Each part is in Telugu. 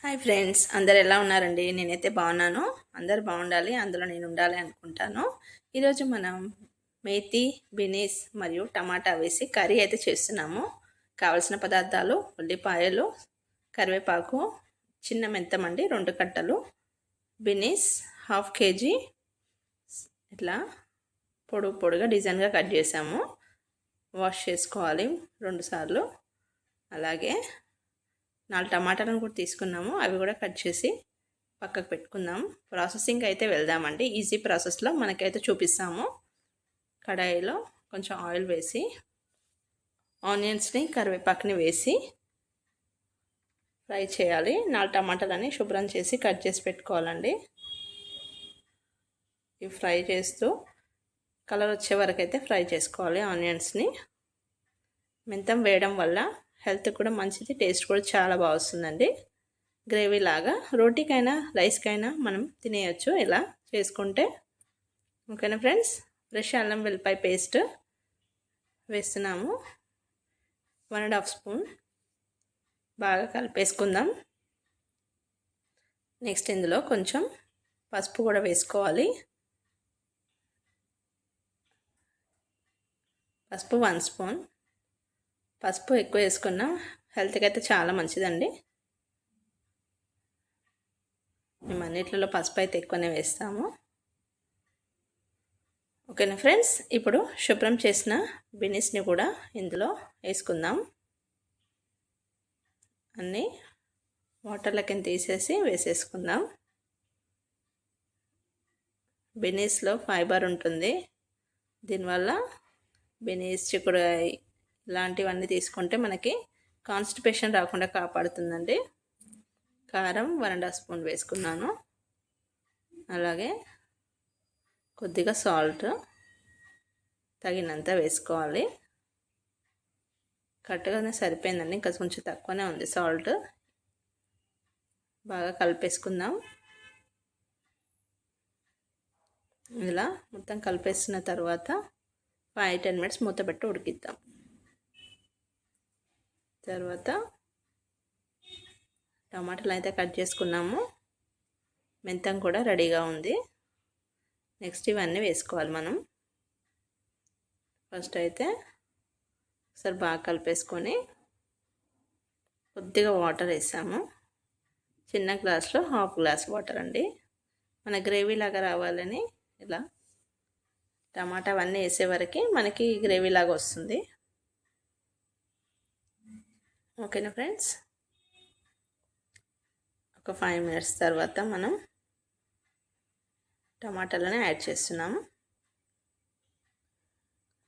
హాయ్ ఫ్రెండ్స్, అందరు ఎలా ఉన్నారండి? నేనైతే బాగున్నాను. అందరు బాగుండాలి, అందులో నేను ఉండాలి అనుకుంటాను. ఈరోజు మనం మేతి, బీనీస్ మరియు టమాటా వేసి కర్రీ అయితే చేస్తున్నాము. కావలసిన పదార్థాలు: ఉల్లిపాయలు, కరివేపాకు, చిన్న మెంతం అండి 2 కట్టలు, బీనీస్ 1/2 kg. ఇట్లా పొడుగా డిజైన్గా కట్ చేసాము. వాష్ చేసుకోవాలి 2 సార్లు. అలాగే 4 టమాటాలను కూడా తీసుకున్నాము. అవి కూడా కట్ చేసి పక్కకు పెట్టుకుందాం. ప్రాసెసింగ్ అయితే వెళ్దామండి. ఈజీ ప్రాసెస్లో మనకైతే చూపిస్తాము. కడాయిలో కొంచెం ఆయిల్ వేసి ఆనియన్స్ని, కరివేపాకుని వేసి ఫ్రై చేయాలి. 4 టమాటాలని శుభ్రం చేసి కట్ చేసి పెట్టుకోవాలండి. ఇవి ఫ్రై చేస్తూ కలర్ వచ్చే వరకు అయితే ఫ్రై చేసుకోవాలి ఆనియన్స్ని. మెంతం వేయడం వల్ల హెల్త్ కూడా మంచిది, టేస్ట్ కూడా చాలా బాగా వస్తుందండి. గ్రేవీ లాగా రోటీకైనా రైస్కైనా మనం తినేయచ్చు ఇలా చేసుకుంటే. ఓకేనా ఫ్రెండ్స్? ఫ్రెష్ అల్లం వెల్లిపాయ పేస్ట్ వేస్తున్నాము, 1.5 స్పూన్. బాగా కలిపేసుకుందాం. నెక్స్ట్ ఇందులో కొంచెం పసుపు కూడా వేసుకోవాలి. పసుపు 1 స్పూన్. పసుపు ఎక్కువ వేసుకున్నా హెల్త్కి అయితే చాలా మంచిదండి. మేము అన్నిట్లలో పసుపు అయితే ఎక్కువనే వేస్తాము. ఓకేనా ఫ్రెండ్స్? ఇప్పుడు శుభ్రం చేసిన బీనీస్ని కూడా ఇందులో వేసుకుందాం. అన్నీ వాటర్లకి తీసేసి వేసేసుకుందాం. బీనీస్లో ఫైబర్ ఉంటుంది. దీనివల్ల బీనీస్, చిక్కుడుకాయ ఇలాంటివన్నీ తీసుకుంటే మనకి కాన్స్టిపేషన్ రాకుండా కాపాడుతుందండి. కారం 1.5 స్పూన్ వేసుకున్నాను. అలాగే కొద్దిగా సాల్ట్ తగినంత వేసుకోవాలి. కరెక్ట్గానే సరిపోయిందండి, ఇంకా కొంచెం తక్కువనే ఉంది సాల్ట్. బాగా కలిపేసుకుందాం. ఇలా మొత్తం కలిపేసిన తర్వాత 5-10 మినిట్స్ మూత పెట్టి ఉడికిద్దాం. తర్వాత టమాటాలు అయితే కట్ చేసుకున్నాము. మెంతం కూడా రెడీగా ఉంది. నెక్స్ట్ ఇవన్నీ వేసుకోవాలి మనం. ఫస్ట్ అయితే ఒకసారి బాగా కలిపేసుకొని కొద్దిగా వాటర్ వేసాము. చిన్న గ్లాస్లో 1/2 గ్లాస్ వాటర్ అండి. మన గ్రేవీ లాగా రావాలని ఇలా టమాటా అవన్నీ వేసే వరకు మనకి గ్రేవీ లాగా వస్తుంది. ఓకేనా ఫ్రెండ్స్? ఒక 5 మినిట్స్ తర్వాత మనం టమాటాలను యాడ్ చేస్తున్నాము.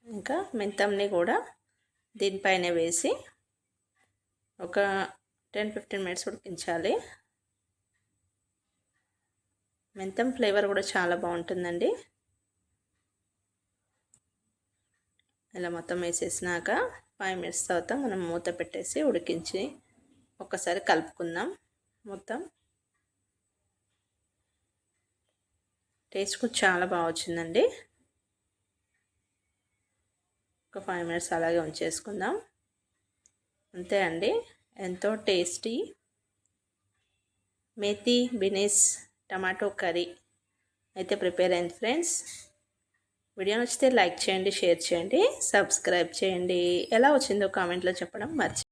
ఇంకా మెంతంని కూడా దీనిపైన వేసి ఒక 10-15 మినిట్స్ ఉడికించాలి. మెంతం ఫ్లేవర్ కూడా చాలా బాగుంటుందండి. ఇలా మొత్తం వేసేసినాక 5 మినిట్స్ తర్వాత మనం మూత పెట్టేసి ఉడికించి ఒక్కసారి కలుపుకుందాం. మొత్తం టేస్ట్ కూడా చాలా బాగా వచ్చిందండి. ఒక 5 మినిట్స్ అలాగే ఉంచేసుకుందాం. అంతే అండి, ఎంతో tasty methi beans tomato curry అయితే ప్రిపేర్ అయింది ఫ్రెండ్స్. వీడియో నచ్చితే లైక్ చేయండి, షేర్ చేయండి, సబ్స్క్రైబ్ చేయండి. ఎలా వచ్చిందో కామెంట్లో చెప్పడం మర్చిపోండి.